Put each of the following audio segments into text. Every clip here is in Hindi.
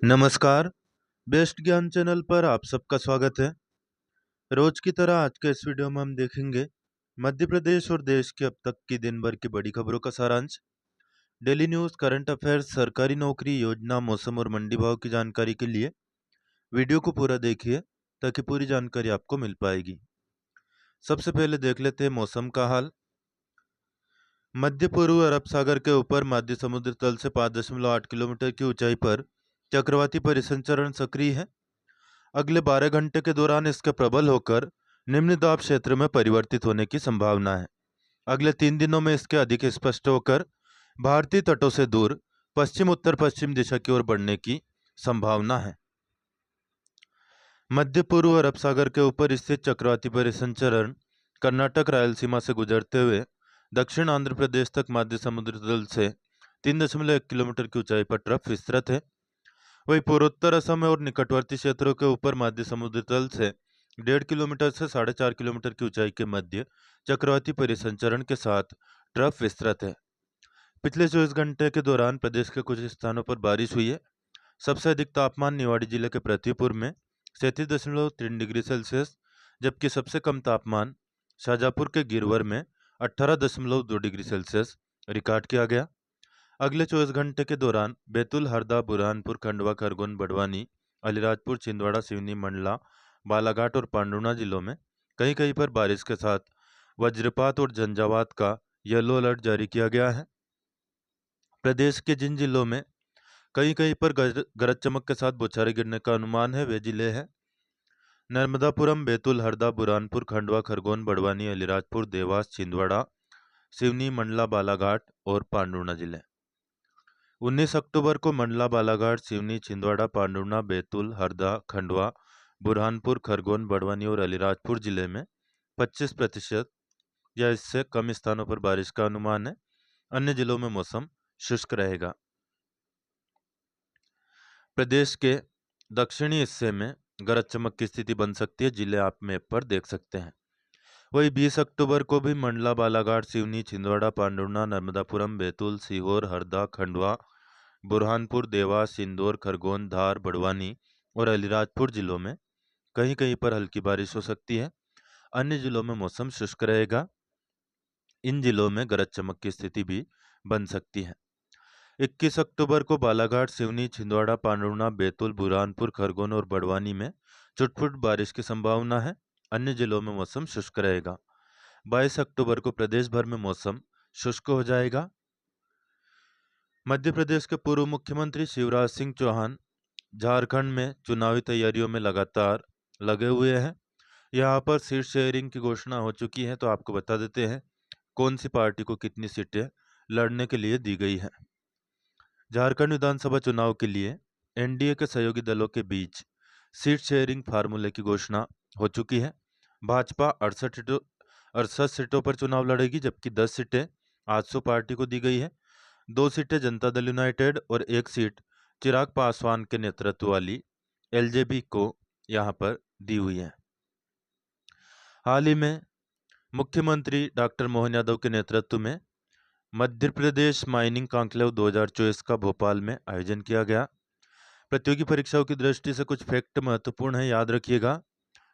नमस्कार, बेस्ट ज्ञान चैनल पर आप सबका स्वागत है। रोज की तरह आज के इस वीडियो में हम देखेंगे मध्य प्रदेश और देश की अब तक की दिन भर की बड़ी खबरों का सारांश, डेली न्यूज, करंट अफेयर्स, सरकारी नौकरी, योजना, मौसम और मंडी भाव की जानकारी के लिए वीडियो को पूरा देखिए ताकि पूरी जानकारी आपको मिल पाएगी। सबसे पहले देख लेते हैं मौसम का हाल। मध्य पूर्व अरब सागर के ऊपर मध्य समुद्र तल से 5.8 किलोमीटर की ऊंचाई पर चक्रवाती परिसंचरण सक्रिय है। अगले 12 घंटे के दौरान इसके प्रबल होकर निम्न दाब क्षेत्र में परिवर्तित होने की संभावना है। अगले 3 दिनों में इसके अधिक स्पष्ट होकर भारतीय तटों से दूर पश्चिम उत्तर पश्चिम दिशा की ओर बढ़ने की संभावना है। मध्य पूर्व अरब सागर के ऊपर स्थित चक्रवाती परिसंचरण कर्नाटक रायलसीमा से गुजरते हुए दक्षिण आंध्र प्रदेश तक मध्य समुद्र तल से 3.1 किलोमीटर की ऊंचाई पर ट्रफ विस्तृत है। वही पूर्वोत्तर असम और निकटवर्ती क्षेत्रों के ऊपर मध्य समुद्र तल से 1.5 किलोमीटर से 4.5 किलोमीटर की ऊंचाई के मध्य चक्रवाती परिसंचरण के साथ ट्रफ विस्तृत है। पिछले 24 घंटे के दौरान प्रदेश के कुछ स्थानों पर बारिश हुई है। सबसे अधिक तापमान निवाड़ी जिले के पृथ्वीपुर में 37.3 डिग्री सेल्सियस, जबकि सबसे कम तापमान शाजापुर के गिरवर में 18.2 डिग्री सेल्सियस रिकॉर्ड किया गया। अगले 24 घंटे के दौरान बैतूल, हरदा, बुरहानपुर, खंडवा, खरगोन, बड़वानी, अलीराजपुर, छिंदवाड़ा, सिवनी, मंडला, बालाघाट और पांडुना जिलों में कहीं कहीं पर बारिश के साथ वज्रपात और झंझावात का येलो अलर्ट जारी किया गया है। प्रदेश के जिन जिलों में कहीं कहीं पर गरज चमक के साथ बौछारें गिरने का अनुमान है वे जिले हैं नर्मदापुरम, बैतूल, हरदा, बुरहानपुर, खंडवा, खरगोन, बड़वानी, अलीराजपुर, देवास, छिंदवाड़ा, सिवनी, मंडला, बालाघाट और पांडुना जिले। 19 अक्टूबर को मंडला, बालाघाट, सिवनी, छिंदवाड़ा, पांडुना, बैतूल, हरदा, खंडवा, बुरहानपुर, खरगोन, बड़वानी और अलीराजपुर जिले में 25% या इससे कम स्थानों पर बारिश का अनुमान है। अन्य जिलों में मौसम शुष्क रहेगा। प्रदेश के दक्षिणी हिस्से में गरज चमक की स्थिति बन सकती है, जिले आप मैप पर देख सकते हैं। वही 20 अक्टूबर को भी मंडला, बालाघाट, सिवनी, छिंदवाड़ा, पांडुना, नर्मदापुरम, बैतूल, सीहोर, हरदा, खंडवा, बुरहानपुर, देवास, इंदौर, खरगोन, धार, बड़वानी और अलीराजपुर जिलों में कहीं कहीं पर हल्की बारिश हो सकती है। अन्य जिलों में मौसम शुष्क रहेगा। इन जिलों में गरज चमक की स्थिति भी बन सकती है। 21 अक्टूबर को बालाघाट, सिवनी, छिंदवाड़ा, पांडुना, बैतूल, बुरहानपुर, खरगोन और बड़वानी में छुटपुट बारिश की संभावना है। अन्य जिलों में मौसम शुष्क रहेगा। 22 अक्टूबर को प्रदेश भर में मौसम शुष्क हो जाएगा। मध्य प्रदेश के पूर्व मुख्यमंत्री शिवराज सिंह चौहान झारखंड में चुनावी तैयारियों में लगातार लगे हुए हैं। यहाँ पर सीट शेयरिंग की घोषणा हो चुकी है, तो आपको बता देते हैं कौन सी पार्टी को कितनी सीटें लड़ने के लिए दी गई है। झारखंड विधानसभा चुनाव के लिए एनडीए के सहयोगी दलों के बीच सीट शेयरिंग फार्मूले की घोषणा हो चुकी है। भाजपा 68 सीटों पर चुनाव लड़ेगी, जबकि 10 सीटें आजसू पार्टी को दी गई है। 2 सीटें जनता दल यूनाइटेड और 1 सीट चिराग पासवान के नेतृत्व वाली एलजेपी को यहां पर दी हुई है। हाल ही में मुख्यमंत्री डॉक्टर मोहन यादव के नेतृत्व में मध्य प्रदेश माइनिंग कॉन्क्लेव 2024 का भोपाल में आयोजन किया गया। प्रतियोगी परीक्षाओं की दृष्टि से कुछ फैक्ट महत्वपूर्ण है, याद रखिएगा।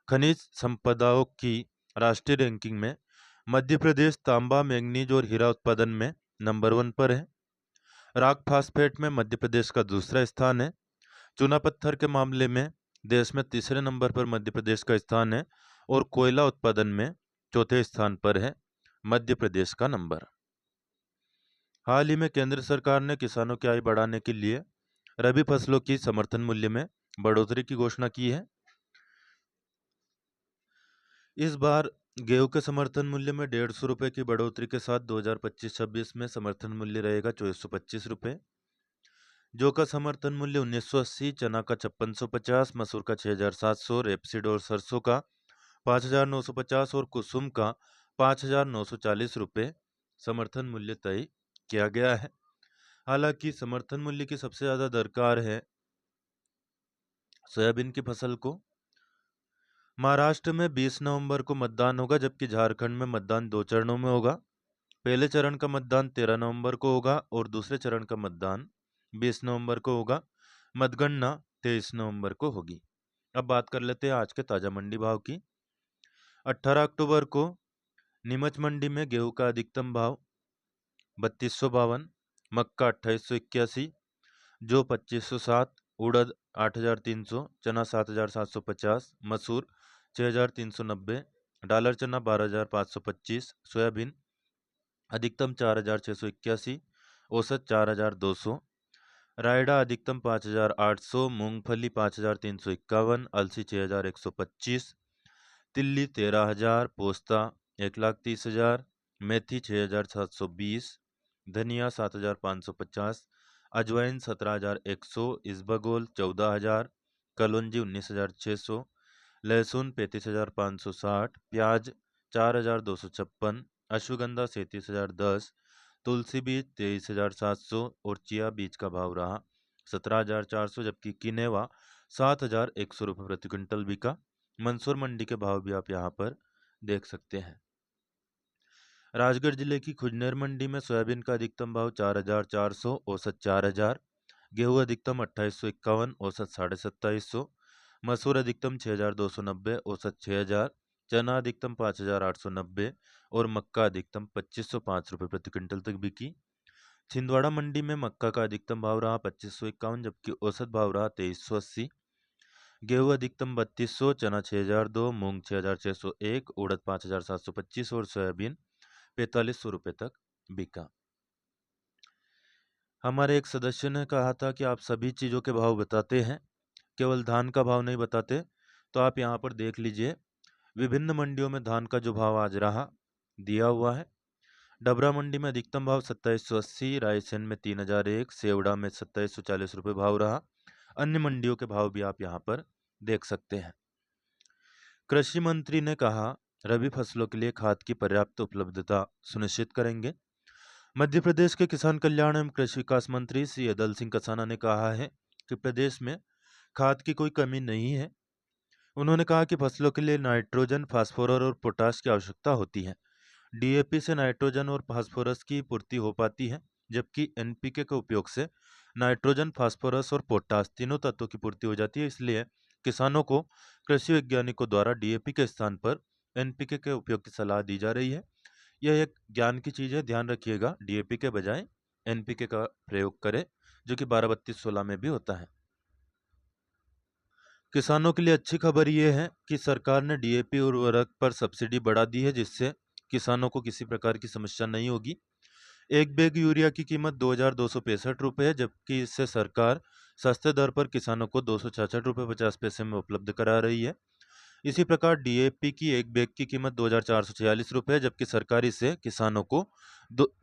खनिज संपदाओं की राष्ट्रीय रैंकिंग में मध्य प्रदेश तांबा, मैंगनीज और हीरा उत्पादन में नंबर 1 पर है। रॉक फास्फेट में मध्य प्रदेश का दूसरा स्थान है। चूना पत्थर के मामले में देश में तीसरे नंबर पर मध्य प्रदेश का स्थान है और कोयला उत्पादन में चौथे स्थान पर है मध्य प्रदेश का नंबर। हाल ही में केंद्र सरकार ने किसानों की आय बढ़ाने के लिए रबी फसलों की समर्थन मूल्य में बढ़ोतरी की घोषणा की है। इस बार गेहूं के समर्थन मूल्य में 150 रुपए की बढ़ोतरी के साथ 2025-26 में समर्थन मूल्य रहेगा 2425 रुपए। जौ का समर्थन मूल्य 1980, चना का 5650, मसूर का 6700, रेपसीड और सरसों का 5950 और कुसुम का 5940 रुपए समर्थन मूल्य तय किया गया है। हालांकि समर्थन मूल्य की सबसे ज्यादा दरकार है सोयाबीन की फसल को। महाराष्ट्र में 20 नवंबर को मतदान होगा, जबकि झारखंड में मतदान 2 चरणों में होगा। पहले चरण का मतदान 13 नवंबर को होगा और दूसरे चरण का मतदान 20 नवंबर को होगा। मतगणना 23 नवंबर को होगी। अब बात कर लेते हैं आज के ताजा मंडी भाव की। 18 अक्टूबर को नीमच मंडी में गेहूं का अधिकतम भाव 3252, मक्का 2881, जौ 2507, उड़द 8300, चना 7750, मसूर 6390, डॉलर चना 12525, सोयाबीन अधिकतम 4681, औसत 4200, रायडा अधिकतम 5800, मूंगफली 5351, अलसी 6125, तिल्ली 13000, पोस्ता 1,30,000, मेथी 6720, धनिया 7550, अजवाइन 17100, इसबगोल 14000, कलौंजी 19600, लहसुन 35560, प्याज 4256, अश्वगंधा 37010, तुलसी बीज 23700 और चिया बीज का भाव रहा 17400, जबकि किनेवा 7100 रुपये प्रति क्विंटल बिका। मंदसौर मंडी के भाव भी आप यहाँ पर देख सकते हैं। राजगढ़ जिले की खुजनेर मंडी में सोयाबीन का अधिकतम भाव 4400, औसत 4000, गेहूं अधिकतम 2851, औसत 2750, मसूर अधिकतम 6290, औसत 6000, चना अधिकतम 5890 और मक्का अधिकतम 2505 रुपये प्रति क्विंटल तक बिकी। छिंदवाड़ा मंडी में मक्का का अधिकतम भाव रहा 2551, जबकि औसत भाव रहा 2380, गेहूं अधिकतम 3200, चना 6002, मूंग 6601, उड़द 5725 और सोयाबीन 4500 रुपये तक बिका। हमारे एक सदस्य ने कहा था कि आप सभी चीज़ों के भाव बताते हैं, केवल धान का भाव नहीं बताते, तो आप यहाँ पर देख लीजिए विभिन्न मंडियों में धान का जो भाव आज रहा दिया हुआ है। डबरा मंडी में अधिकतम भाव 2780, रायसेन में 3001, सेवड़ा में 2740 रुपये भाव रहा। अन्य मंडियों के भाव भी आप यहाँ पर देख सकते हैं। कृषि मंत्री ने कहा, रबी फसलों के लिए खाद की पर्याप्त उपलब्धता सुनिश्चित करेंगे। मध्य प्रदेश के किसान कल्याण एवं कृषि विकास मंत्री श्री अदल सिंह कसाना ने कहा है कि प्रदेश में खाद की कोई कमी नहीं है। उन्होंने कहा कि फसलों के लिए नाइट्रोजन, फास्फोरस और पोटाश की आवश्यकता होती है। डीएपी से नाइट्रोजन और फास्फोरस की पूर्ति हो पाती है, जबकि एनपीके के उपयोग से नाइट्रोजन, फास्फोरस और पोटाश तीनों तत्वों की पूर्ति हो जाती है। इसलिए किसानों को कृषि वैज्ञानिकों द्वारा डीएपी के स्थान पर एनपीके के उपयोग की सलाह दी जा रही है। यह एक ज्ञान की चीज़ है, ध्यान रखिएगा। डीएपी के बजाय एनपीके का प्रयोग करें, जो कि 12-32-16 में भी होता है। किसानों के लिए अच्छी खबर यह है कि सरकार ने डीएपी उर्वरक पर सब्सिडी बढ़ा दी है, जिससे किसानों को किसी प्रकार की समस्या नहीं होगी। एक बैग यूरिया की कीमत 2265 रुपये है, जबकि इससे सरकार सस्ते दर पर किसानों को 266 रुपये 50 पैसे में उपलब्ध करा रही है। इसी प्रकार डीएपी की एक बैग की कीमत 2446 रुपये है, जबकि सरकार इसे किसानों को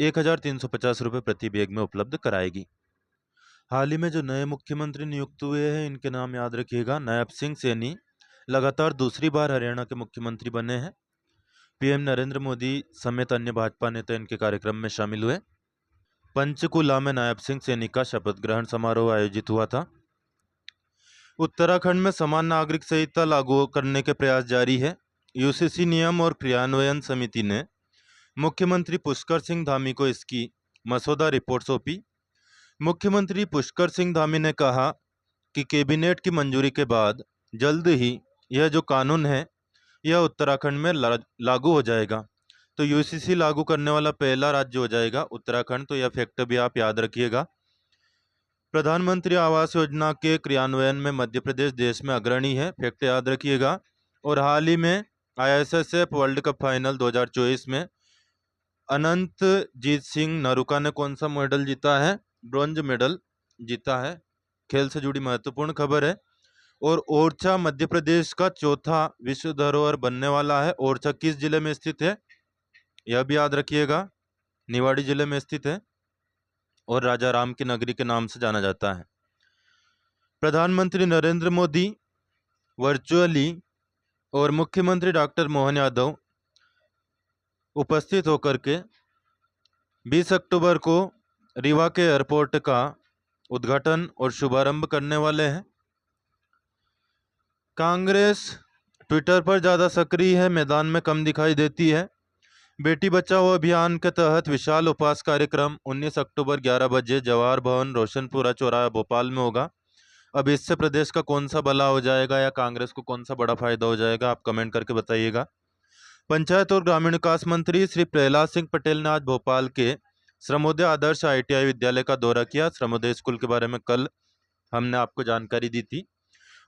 1350 रुपये प्रति बैग में उपलब्ध कराएगी। हाल ही में जो नए मुख्यमंत्री नियुक्त हुए हैं, इनके नाम याद रखिएगा। नायब सिंह सैनी लगातार दूसरी बार हरियाणा के मुख्यमंत्री बने हैं। पीएम नरेंद्र मोदी समेत अन्य भाजपा नेता इनके कार्यक्रम में शामिल हुए। पंचकुला में नायब सिंह सैनी का शपथ ग्रहण समारोह आयोजित हुआ था। उत्तराखंड में समान नागरिक संहिता लागू करने के प्रयास जारी है। यूसीसी नियम और क्रियान्वयन समिति ने मुख्यमंत्री पुष्कर सिंह धामी को इसकी मसौदा रिपोर्ट सौंपी। मुख्यमंत्री पुष्कर सिंह धामी ने कहा कि कैबिनेट की मंजूरी के बाद जल्द ही यह जो कानून है यह उत्तराखंड में लागू हो जाएगा। तो यूसीसी लागू करने वाला पहला राज्य हो जाएगा उत्तराखंड। तो यह फैक्ट भी आप याद रखिएगा। प्रधानमंत्री आवास योजना के क्रियान्वयन में मध्य प्रदेश देश में अग्रणी है, फैक्ट याद रखिएगा। और हाल ही में आईएसएसएफ वर्ल्ड कप फाइनल 2024 में अनंतजीत सिंह नरूका ने कौन सा मेडल जीता है? ब्रॉन्ज मेडल जीता है। खेल से जुड़ी महत्वपूर्ण खबर है। और ओरछा मध्य प्रदेश का चौथा विश्व धरोहर बनने वाला है। ओरछा किस जिले में स्थित है? यह भी याद रखिएगा, निवाड़ी जिले में स्थित है और राजा राम की नगरी के नाम से जाना जाता है। प्रधानमंत्री नरेंद्र मोदी वर्चुअली और मुख्यमंत्री डॉक्टर मोहन यादव उपस्थित होकर के 20 अक्टूबर को रीवा के एयरपोर्ट का उद्घाटन और शुभारंभ करने वाले हैं। कांग्रेस ट्विटर पर ज़्यादा सक्रिय है, मैदान में कम दिखाई देती है। बेटी बचाओ अभियान के तहत विशाल उपवास कार्यक्रम 19 अक्टूबर 11 बजे जवाहर भवन रोशनपुरा चौराहा भोपाल में होगा। अब इससे प्रदेश का कौन सा भला हो जाएगा या कांग्रेस को कौन सा बड़ा फायदा हो जाएगा, आप कमेंट करके बताइएगा। पंचायत और ग्रामीण विकास मंत्री श्री प्रहलाद सिंह पटेल ने आज भोपाल के श्रमोदय आदर्श ITI विद्यालय का दौरा किया। श्रमोदय स्कूल के बारे में कल हमने आपको जानकारी दी थी।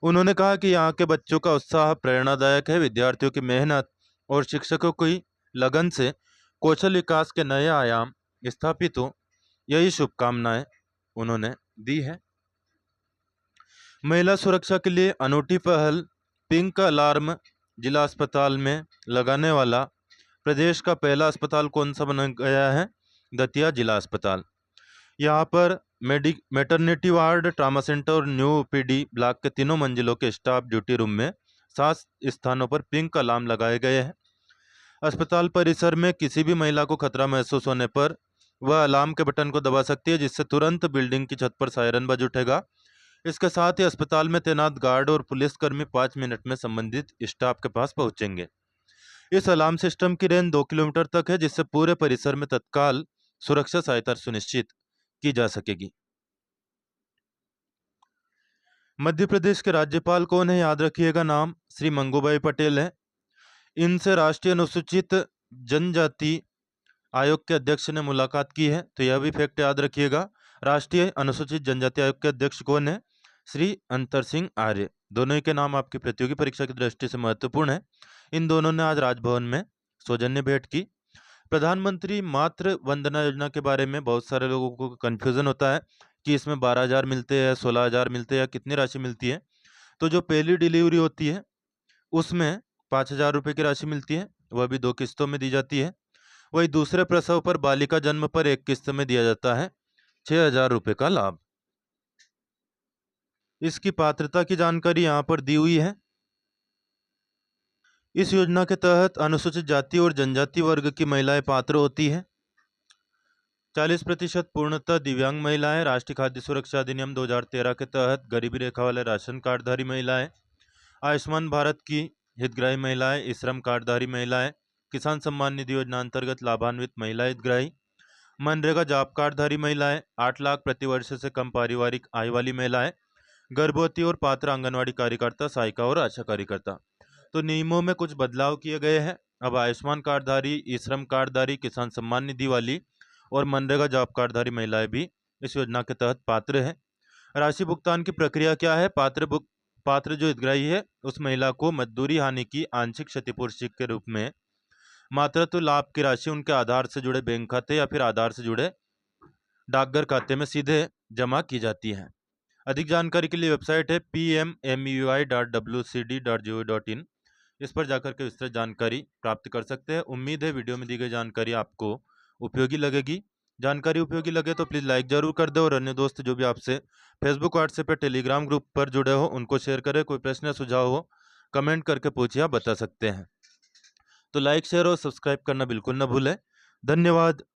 उन्होंने कहा कि यहाँ के बच्चों का उत्साह प्रेरणादायक है। विद्यार्थियों की मेहनत और शिक्षकों की लगन से कौशल विकास के नए आयाम स्थापित हो, यही शुभकामनाएं उन्होंने दी है। महिला सुरक्षा के लिए अनूठी पहल पिंक अलार्म जिला अस्पताल में लगाने वाला प्रदेश का पहला अस्पताल कौन सा बना गया है? दतिया जिला अस्पताल। यहाँ पर मैटरनिटी वार्ड, ट्रामा सेंटर और न्यू OPD ब्लॉक के तीनों मंजिलों के स्टाफ ड्यूटी रूम में 7 स्थानों पर पिंक अलार्म लगाए गए हैं। अस्पताल परिसर में किसी भी महिला को खतरा महसूस होने पर वह अलार्म के बटन को दबा सकती है, जिससे तुरंत बिल्डिंग की छत पर सायरन बज उठेगा। इसके साथ ही अस्पताल में तैनात गार्ड और पुलिसकर्मी 5 मिनट में संबंधित स्टाफ के पास पहुंचेंगे। इस अलार्म सिस्टम की रेंज 2 किलोमीटर तक है, जिससे पूरे परिसर में तत्काल सुरक्षा सहायता सुनिश्चित की जा सकेगी। मध्य प्रदेश के राज्यपाल कौन है? याद रखिएगा, नाम श्री मंगूभाई पटेल है। इनसे राष्ट्रीय अनुसूचित जनजाति आयोग के अध्यक्ष ने मुलाकात की है, तो यह भी फैक्ट याद रखिएगा। राष्ट्रीय अनुसूचित जनजाति आयोग के अध्यक्ष कौन है? श्री अंतर सिंह आर्य। दोनों ही के नाम आपकी प्रतियोगी परीक्षा की दृष्टि से महत्वपूर्ण है। इन दोनों ने आज राजभवन में सौजन्य भेंट की। प्रधानमंत्री मातृ वंदना योजना के बारे में बहुत सारे लोगों को कंफ्यूजन होता है कि इसमें 12,000 मिलते हैं, 16,000 मिलते हैं या कितनी राशि मिलती है। तो जो पहली डिलीवरी होती है उसमें 5,000 रुपये की राशि मिलती है, वह भी 2 किस्तों में दी जाती है। वही दूसरे प्रसव पर बालिका जन्म पर 1 किस्त में दिया जाता है 6,000 रुपये का लाभ। इसकी पात्रता की जानकारी यहाँ पर दी हुई है। इस योजना के तहत अनुसूचित जाति और जनजाति वर्ग की महिलाएं पात्र होती हैं। 40% पूर्णतः दिव्यांग महिलाएं। राष्ट्रीय खाद्य सुरक्षा अधिनियम 2013 के तहत गरीबी रेखा वाले राशन कार्डधारी महिलाएं, आयुष्मान भारत की हितग्राही महिलाएं, श्रम कार्डधारी महिलाएं, किसान सम्मान निधि योजना अंतर्गत लाभान्वित महिला हितग्राही, मनरेगा जॉब कार्डधारी महिलाएं, 8 लाख प्रति वर्ष से कम पारिवारिक आय वाली महिलाएं, गर्भवती और पात्र आंगनवाड़ी कार्यकर्ता, सहायिका और आशा कार्यकर्ता। तो नियमों में कुछ बदलाव किए गए हैं। अब आयुष्मान कार्डधारी, श्रम कार्डधारी, किसान सम्मान निधि वाली और मनरेगा जॉब कार्डधारी महिलाएं भी इस योजना के तहत पात्र हैं। राशि भुगतान की प्रक्रिया क्या है? पात्र जो हितग्राही है उस महिला को मजदूरी हानि की आंशिक क्षतिपूर्ति के रूप में मातृत्व लाभ की राशि उनके आधार से जुड़े बैंक खाते या फिर आधार से जुड़े डाकघर खाते में सीधे जमा की जाती है। अधिक जानकारी के लिए वेबसाइट है pmui.wcd.gov.in। इस पर जाकर के विस्तृत जानकारी प्राप्त कर सकते हैं। उम्मीद है वीडियो में दी गई जानकारी आपको उपयोगी लगेगी। जानकारी उपयोगी लगे तो प्लीज़ लाइक जरूर कर दो और अन्य दोस्त जो भी आपसे फेसबुक, व्हाट्सएप या टेलीग्राम ग्रुप पर जुड़े हो उनको शेयर करें। कोई प्रश्न या सुझाव हो कमेंट करके पूछिए, आप बता सकते हैं। तो लाइक, शेयर और सब्सक्राइब करना बिल्कुल न भूलें। धन्यवाद।